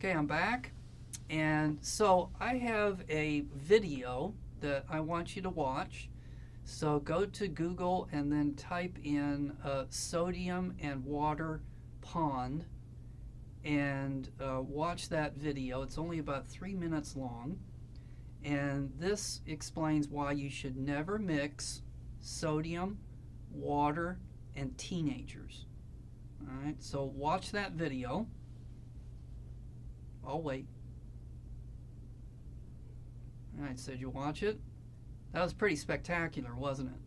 Okay, I'm back. And so I have a video that I want you to watch. So go to Google and then type in sodium and water pond and watch that video. It's only about 3 minutes long. And this explains why you should never mix sodium, water, and teenagers. All right, so watch that video. I'll wait. All right, so did you watch it? That was pretty spectacular, wasn't it?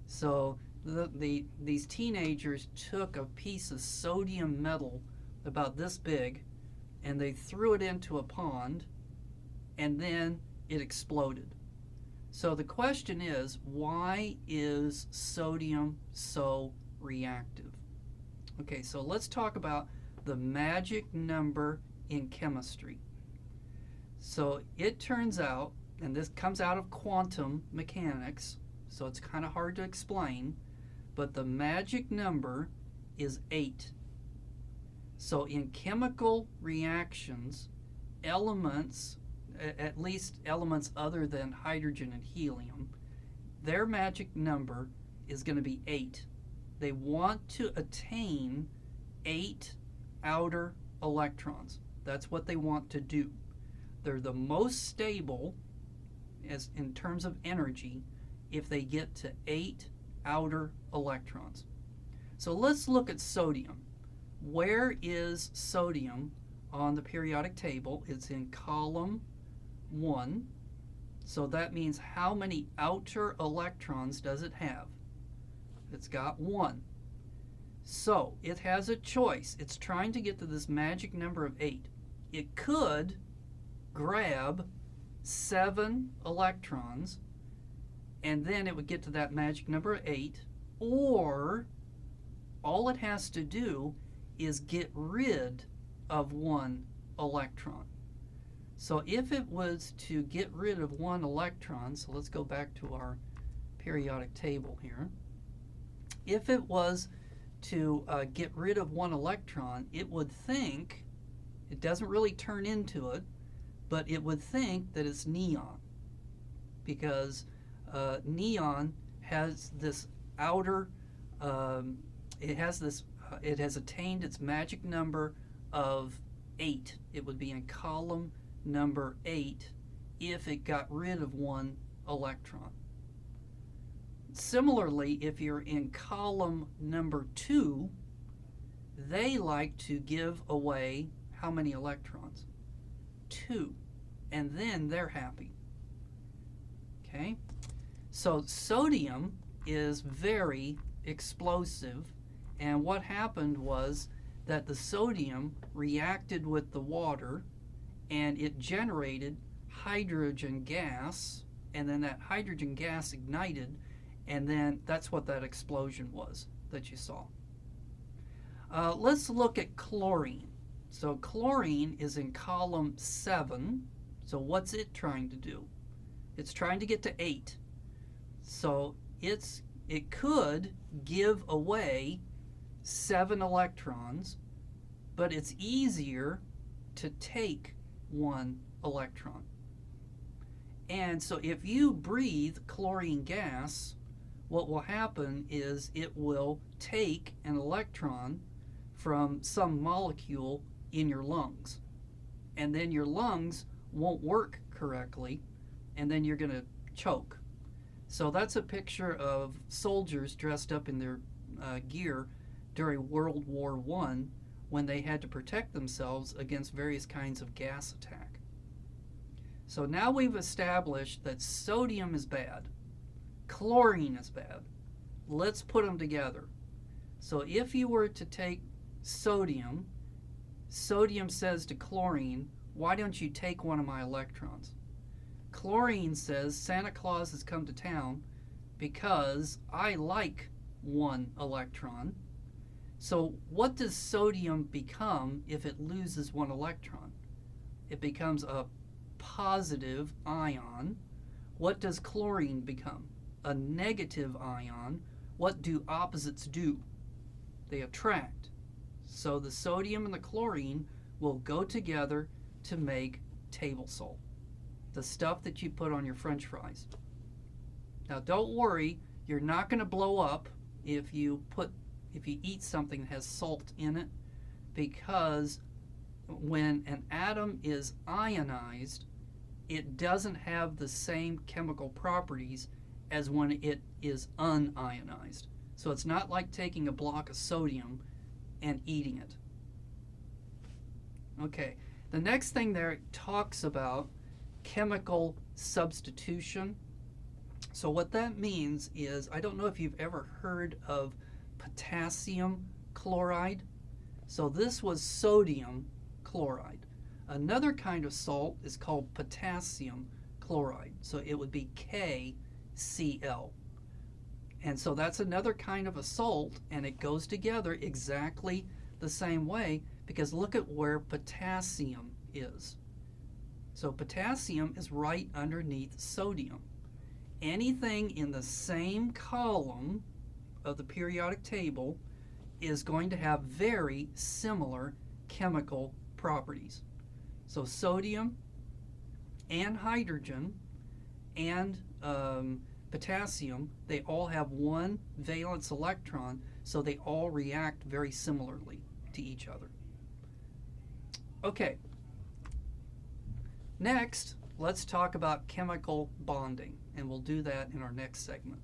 So these teenagers took a piece of sodium metal about this big and they threw it into a pond and then it exploded. So the question is, why is sodium so reactive? Okay, so let's talk about the magic number in chemistry. So it turns out, and this comes out of quantum mechanics, so it's kind of hard to explain, but the magic number is 8. So in chemical reactions, elements, at least elements other than hydrogen and helium, their magic number is going to be 8. They want to attain 8 outer electrons. That's what they want to do. They're the most stable as in terms of energy if they get to 8 outer electrons. So let's look at sodium. Where is sodium on the periodic table? It's in column 1. So that means how many outer electrons does it have? It's got 1. So it has a choice. It's trying to get to this magic number of 8. It could grab 7 electrons and then it would get to that magic number of 8, or all it has to do is get rid of 1 electron. So if it was to get rid of 1 electron, so let's go back to our periodic table here. If it was to get rid of 1 electron, it would think, it doesn't really turn into it, but it would think that it's neon, because neon has this outer, it has attained its magic number of 8. It would be in column number 8 if it got rid of 1 electron. Similarly, if you're in column number 2, they like to give away how many electrons? 2. And then they're happy. Okay? So sodium is very explosive, and what happened was that the sodium reacted with the water and it generated hydrogen gas, and then that hydrogen gas ignited, and then that's what that explosion was that you saw. Let's look at chlorine. So chlorine is in column 7. So what's it trying to do? It's trying to get to 8. So it could give away 7 electrons, but it's easier to take 1 electron. And so if you breathe chlorine gas, what will happen is it will take an electron from some molecule in your lungs. And then your lungs won't work correctly, and then you're going to choke. So that's a picture of soldiers dressed up in their gear during World War I, when they had to protect themselves against various kinds of gas attack. So now we've established that sodium is bad, chlorine is bad. Let's put them together. So if you were to take sodium, sodium says to chlorine, why don't you take one of my electrons? Chlorine says, Santa Claus has come to town because I like 1 electron. So what does sodium become if it loses 1 electron? It becomes a positive ion. What does chlorine become? A negative ion. What do opposites do? They attract. So the sodium and the chlorine will go together to make table salt, the stuff that you put on your French fries. Now don't worry, you're not going to blow up if you eat something that has salt in it, because when an atom is ionized, it doesn't have the same chemical properties as when it is unionized. So it's not like taking a block of sodium and eating it. Okay, the next thing there talks about chemical substitution. So what that means is, I don't know if you've ever heard of potassium chloride. So this was sodium chloride. Another kind of salt is called potassium chloride. So it would be KCl. And so that's another kind of a salt, and it goes together exactly the same way, because look at where potassium is. So potassium is right underneath sodium. Anything in the same column of the periodic table is going to have very similar chemical properties. So sodium and hydrogen and potassium, they all have one valence electron, so they all react very similarly to each other. Okay, next let's talk about chemical bonding, and we'll do that in our next segment.